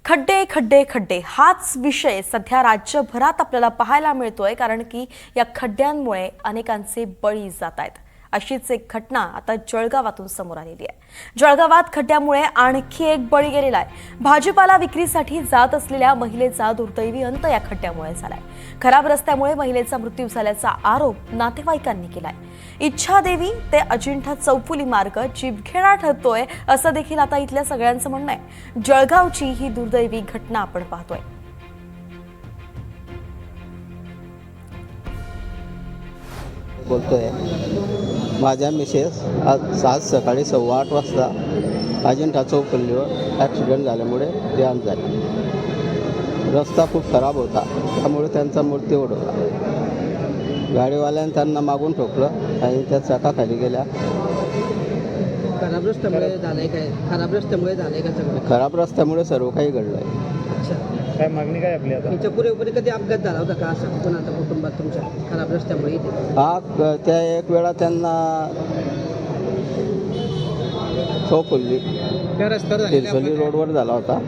खड्डे खड्डे खड्डे हाच विषय सध्या राज्यभरात आपल्याला पाहायला मिळतोय, कारण की या खड्ड्यांमुळे अनेकांचे बळी जात आहेत। अशीच एक घटना आता जळगावातून समोर आलेली आहे। जळगावात खड्ड्यामुळे आणखी एक बळी गेलेला आहे। भाजीपाला विक्रीसाठी जात असलेल्या महिलेचा दुर्दैवी अंत या खड्ड्यामुळे झालाय। खराब रस्त्यामुळे महिलेचा मृत्यू झाल्याचा आरोप नातेवाईकांनी केलाय। इच्छादेवी ते अजिंठा चौफुली मार्ग जीवघेणा ठरतोय असं देखील आता इथल्या सगळ्यांचं म्हणणं आहे। जळगावची ही दुर्दैवी घटना आपण पाहतोय। बोलतोय माझ्या मिसेस आज सकाळी 8:15 वाजता अजिंठा चौफुलीवर ॲक्सिडेंट झाल्यामुळे देहांत झाले। रस्ता खूप खराब होता, त्यामुळे त्यांचा मृत्यू ओढवला। गाडीवाल्याने त्यांना मागून ठोकलं आणि त्या चाकाखाली गेल्या। खराब रस्त्यामुळे झालंय काय? खराब रस्त्यामुळे झालंय का सगळं? खराब रस्त्यामुळे सर्व काही घडलं आहे। अच्छा, काय मागणी काय आपली आता? याच्या पूर्वी कधी अपघात झाला होता का असं कोणाचा कुटुंबात तुमच्या खराब रस्त्यामुळे इथे? त्या एक वेळा त्यांना चौफुली तिरसोली रोडवर झाला होता।